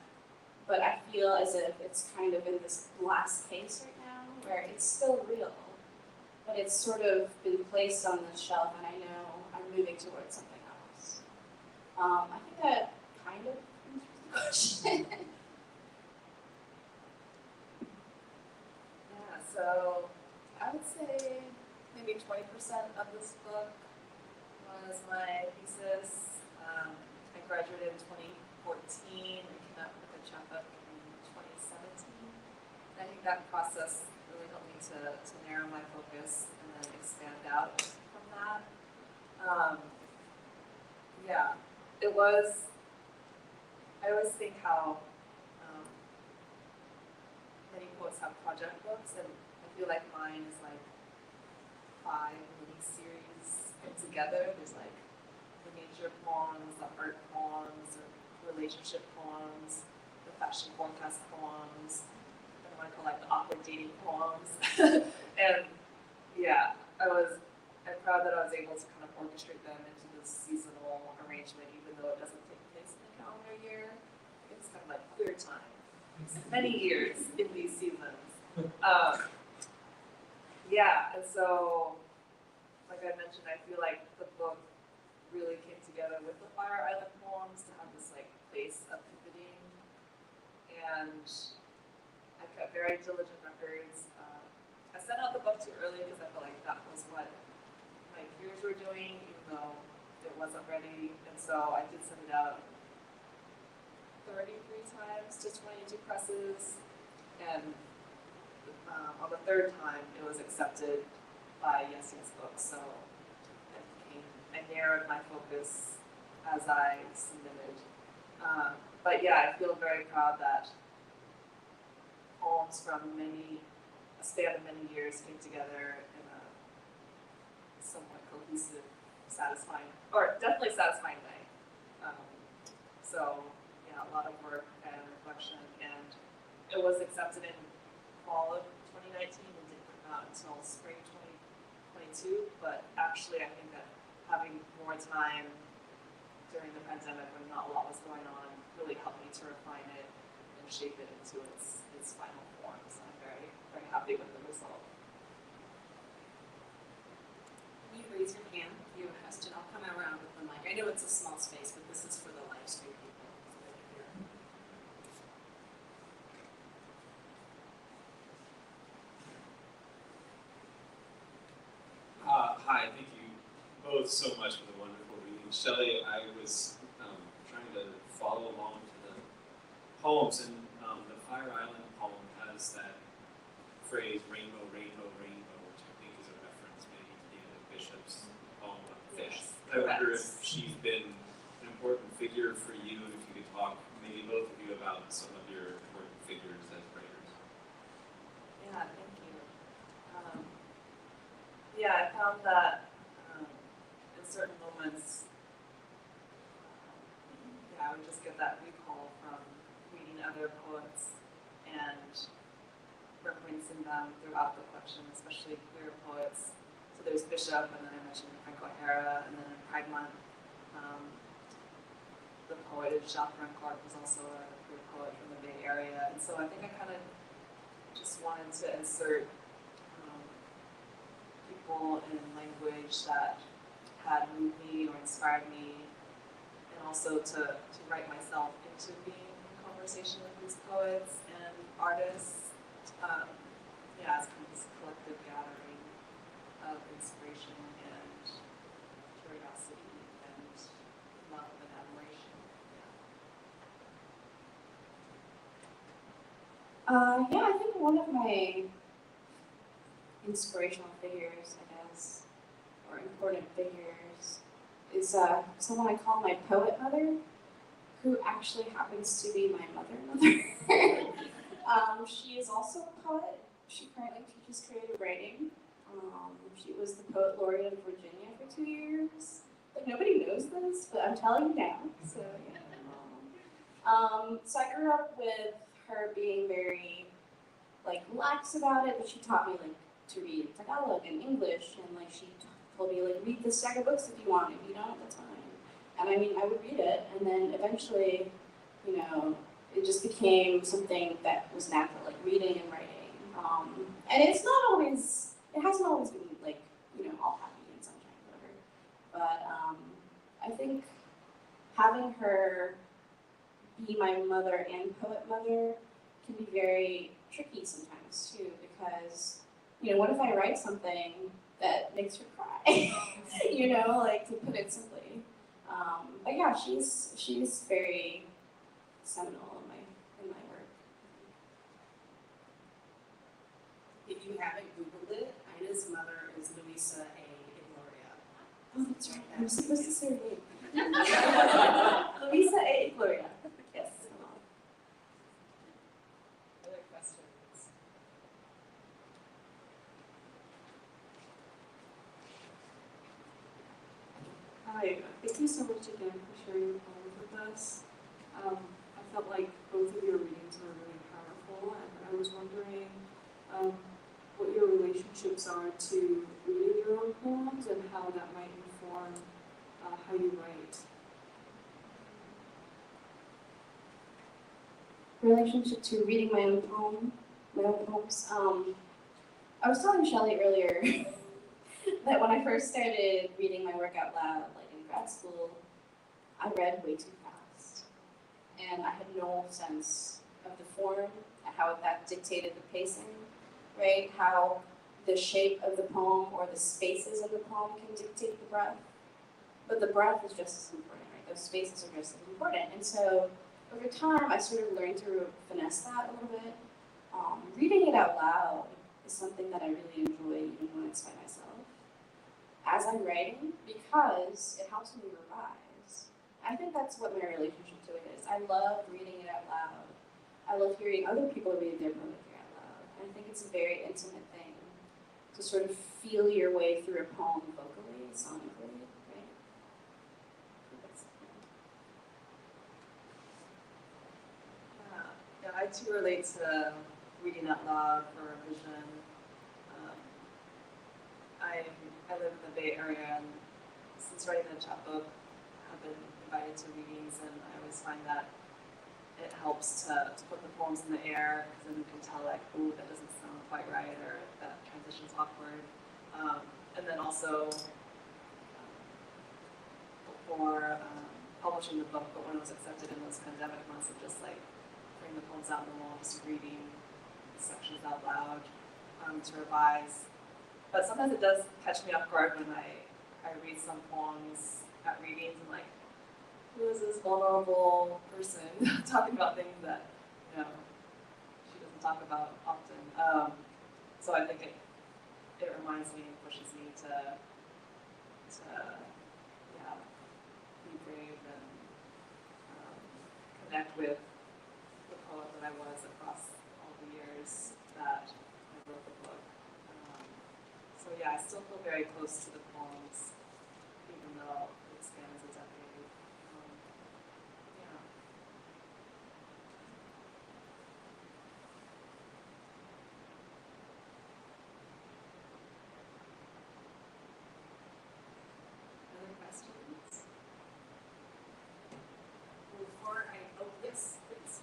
but I feel as if it's kind of in this glass case right now, where it's still real, but it's sort of been placed on the shelf, and I know I'm moving towards something else. I think that kind of answers the question. Yeah, so I would say maybe 20% of this book was my thesis. I graduated in 2014 and came out with a chapbook in 2017. And I think that process really helped me to narrow my focus and then expand out from that. Yeah, it was, I always think how many poets have project books, and I feel like mine is like 5 mini series put together. There's like the nature poems, the art poems, or relationship poems, the fashion forecast poems, and what I call like the awkward dating poems. And yeah, I'm proud that I was able to kind of orchestrate them into this seasonal arrangement, even though it doesn't take place in the calendar year. It's kind of like clear time. It's many years in these seasons. Yeah, and so, like I mentioned, I feel like the book really came together with the Fire Island poems to have this like place of pivoting, and I kept very diligent records. I sent out the book too early because I felt like that was what my peers were doing, even though it wasn't ready, and so I did send it out 33 times to 22 presses, and on the 3rd time, it was accepted by Yes Books. So I narrowed my focus as I submitted. But yeah, I feel very proud that poems from a span of many years came together in a somewhat cohesive, satisfying, or definitely satisfying way. So yeah, a lot of work and reflection, and it was accepted in fall of 2019 and didn't come out until spring 2022. But actually, I think that having more time during the pandemic when not a lot was going on really helped me to refine it and shape it into its final form. So I'm very, very happy with the result. Can you raise your hand if you have a question? I'll come around with the mic. I know it's a small space, but this is for the live stream people. Hi, thank you both so much for the wonderful reading. Shelley, I was trying to follow along to the poems, and the Fire Island poem has that phrase rainbow, rainbow, rainbow, which I think is a reference maybe to David Bishop's poem about fish. Yes, I wonder correct. if she's been an important figure for you, and if you could talk, maybe both of you, about some of your important figures as writers. Yeah, thank you. Yeah, I found that in certain moments, I would just get that recall from reading other poets and referencing them throughout the collection, especially queer poets. So there's Bishop, and then I mentioned Franco O'Hara, and then in Pride Month, the poet Jacqueline Clark was also a queer poet from the Bay Area, and so I think I kind of just wanted to insert people in language that had moved me or inspired me, and also to write myself into being in conversation with these poets and artists. It's kind of this collective gathering of inspiration and curiosity and love and admiration. I think one of my inspirational figures, I guess, or important figures, is someone I call my poet mother, who actually happens to be my mother. She is also a poet. She currently teaches creative writing. She was the poet laureate of Virginia for 2 years. Like, nobody knows this, but I'm telling you now. So yeah. So I grew up with her being very lax about it, but she taught me to read Tagalog and English, and she told me read this stack of books if you want. If you don't, that's fine. And I mean, I would read it, and then eventually, it just became something that was natural, reading and writing. And it's not always, it hasn't always been all happy and sunshine, whatever. But I think having her be my mother and poet mother can be very tricky sometimes too, because what if I write something that makes her cry? To put it simply. But yeah, she's very seminal in my work. If you haven't Googled it, Ina's mother is Luisa A. Igloria. Oh, that's right. I'm supposed to say her name. Luisa A. Gloria. Yes. Other questions? Hi, thank you so much again for sharing your poems with us. I felt like both of your readings were really powerful, and I was wondering what your relationships are to reading your own poems and how that might inform how you write. Relationship to reading my own poems. I was telling Shelley earlier that when I first started reading my work out loud, in grad school, I read way too fast. And I had no sense of the form, how that dictated the pacing, right? How the shape of the poem or the spaces of the poem can dictate the breadth. But the breadth is just as important, right? Those spaces are just as important. And so over time, I sort of learned to finesse that a little bit. Reading it out loud is something that I really enjoy even when it's by myself, as I'm writing, because it helps me revise. I think that's what my relationship to it is. I love reading it out loud. I love hearing other people read their poetry out loud. And I think it's a very intimate thing to sort of feel your way through a poem vocally, sonically, right? I too relate to reading out loud for revision. I live in the Bay Area, and since writing the chapbook, I've been invited to readings, and I always find that it helps to put the poems in the air, because then you can tell ooh, that doesn't sound quite right, or that transition's awkward. And then also before publishing the book, but when it was accepted in those pandemic months, of just putting the poems out on the wall, just reading the sections out loud to revise. But sometimes it does catch me off guard when I read some poems at readings and who is this vulnerable person talking about things that she doesn't talk about often. So I think it reminds me and pushes me to yeah, be brave and connect with the poet that I was across all the years that I wrote the book. So yeah, I still feel very close to the poems, even though it spans a decade. Yeah. Other questions? Before I, oh, yes, please.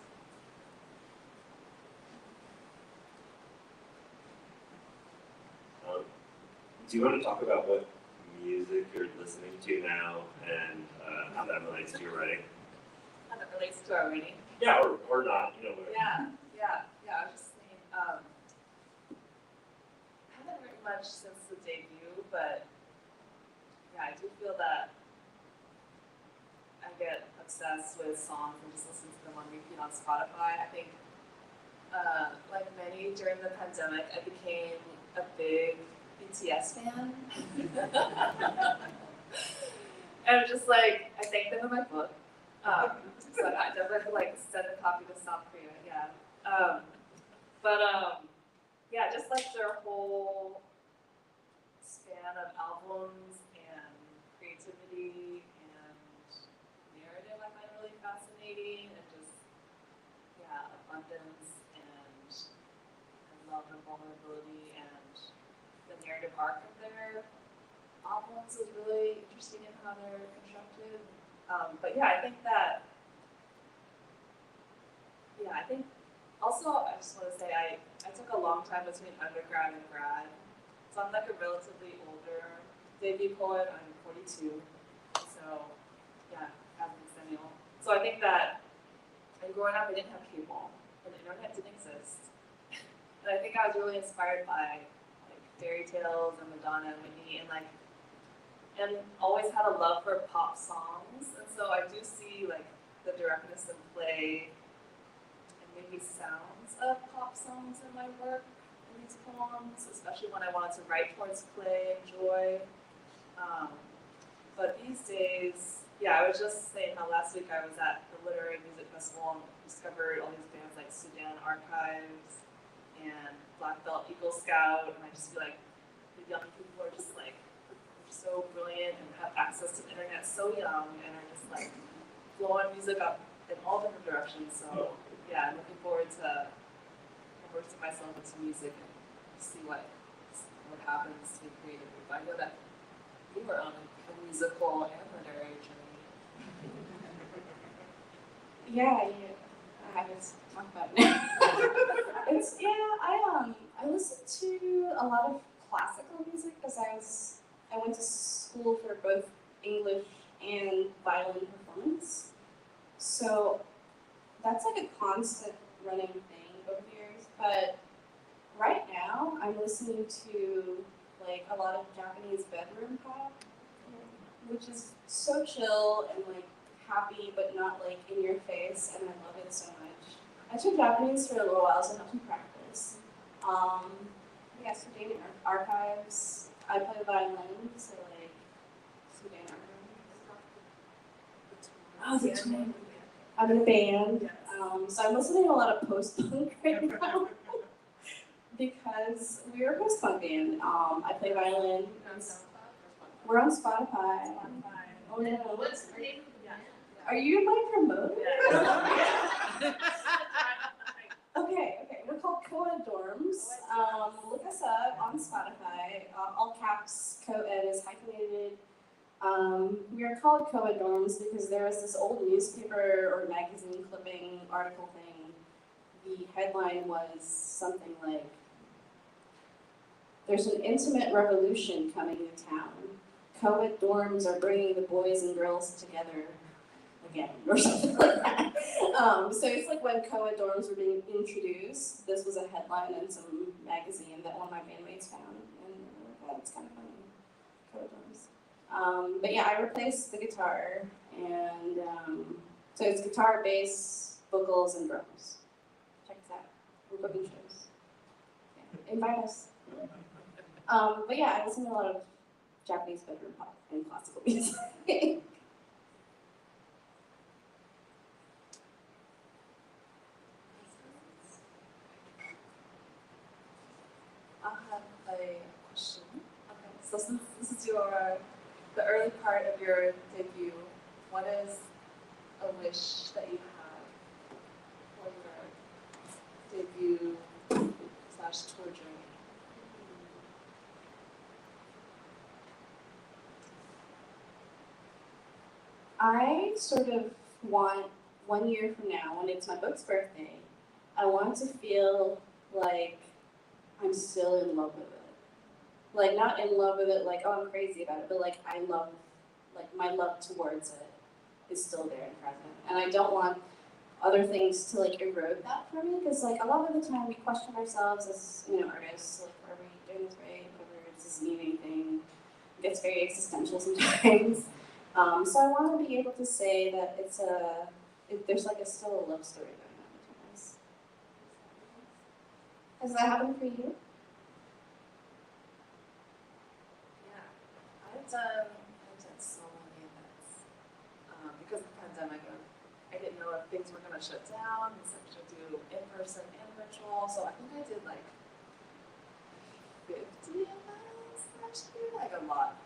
Do you want to talk about what music you're listening to now and how that relates to your writing? How that relates to our reading. Yeah, or not, you know. Whatever. Yeah. I was just saying, I haven't written much since the debut, but yeah, I do feel that I get obsessed with songs and just listen to them on repeat on Spotify. I think, like many during the pandemic, I became a big BTS fan. And just like, I thank them in my book. So I definitely like send a copy to South Korea, yeah. Yeah, just like their whole span of albums and creativity and narrative I find really fascinating, and just, yeah, abundance and love and vulnerability, and the narrative arc of their albums is really interesting in how they're constructed. But yeah, I think also I just want to say I took a long time between undergrad and grad. So I'm like a relatively older debut poet. I'm 42. So yeah, as a millennial. So I think that growing up I didn't have cable and the internet didn't exist. And I think I was really inspired by like fairy tales and Madonna and Whitney and always had a love for pop songs. And so I do see like the directness and play and maybe sounds of pop songs in my work in these poems, especially when I wanted to write towards play and joy. But these days, yeah, I was just saying how last week I was at the Literary Music Festival and discovered all these bands like Sudan Archives and Black Belt Eagle Scout, and I just feel like the young people are just like so brilliant and have access to the internet so young and are just like blowing music up in all different directions. So yeah, I'm looking forward to immersing myself into music and see what happens to be creative. I know that you were on a musical and literary journey. Yeah, I have to talk about it now. I listen to a lot of classical music because I went to school for both English and violin performance. So that's like a constant running thing over the years. But right now I'm listening to like a lot of Japanese bedroom pop, which is so chill and like happy but not like in your face, and I love it so much. I took Japanese for a little while, so I have some practice. Yeah, Sudan Archives. I play the violin, so like Sudan Archives. Oh, the twin. I'm in a band. So I'm listening to a lot of post-punk right now because we're a post-punk band. I play violin. We're on Spotify. Oh no. What's the name of the band? Are you like promoting? Okay. We're called Co-ed Dorms. Look us up on Spotify. All caps, Co-ed is hyphenated. We are called Co-ed Dorms because there was this old newspaper or magazine clipping article thing. The headline was something like, "There's an intimate revolution coming to town. Co-ed dorms are bringing the boys and girls together again," or something like that. So it's like when co-ed dorms were being introduced, this was a headline in some magazine that one of my bandmates found, and we were like, "Oh, it's kind of funny, co-ed dorms." But yeah, I replaced the guitar, and so it's guitar, bass, vocals, and drums. Check us out. We're booking shows. Yeah. Invite us. But yeah, I listen to a lot of Japanese bedroom pop and classical music. I have a question. Okay, so since this is the early part of your debut, what is a wish that you had for your debut / tour journey? I sort of want 1 year from now, when it's my book's birthday, I want to feel like I'm still in love with it. Like, not in love with it, like, oh, I'm crazy about it, but like, my love towards it is still there and present. And I don't want other things to like erode that for me, because like a lot of the time we question ourselves as, artists, like, are we doing this right? Whatever, does this mean anything? It gets very existential sometimes. So I want to be able to say that there's like still a love story going on between us. Has that happened for you? Yeah, I've done so many events. Because of the pandemic, I didn't know if things were going to shut down, and so I should do in-person and virtual. So I think I did like 50 events last year, like a lot.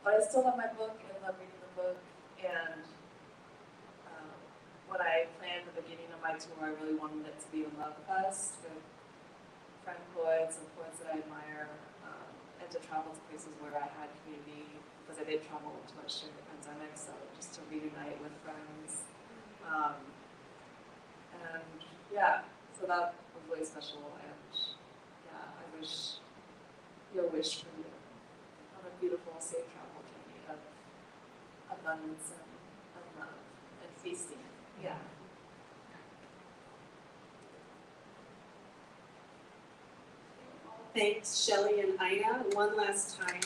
But I still love my book and I love reading the book. And when I planned the beginning of my tour, I really wanted it to be a love fest with friend poets and poets that I admire, and to travel to places where I had community, because I did travel too much during the pandemic, so just to reunite with friends. And yeah, so that was really special, and yeah, I wish your wish for you on a beautiful, safe travel journey of abundance and love and feasting. Yeah. Thanks, Shelley and Ina, one last time.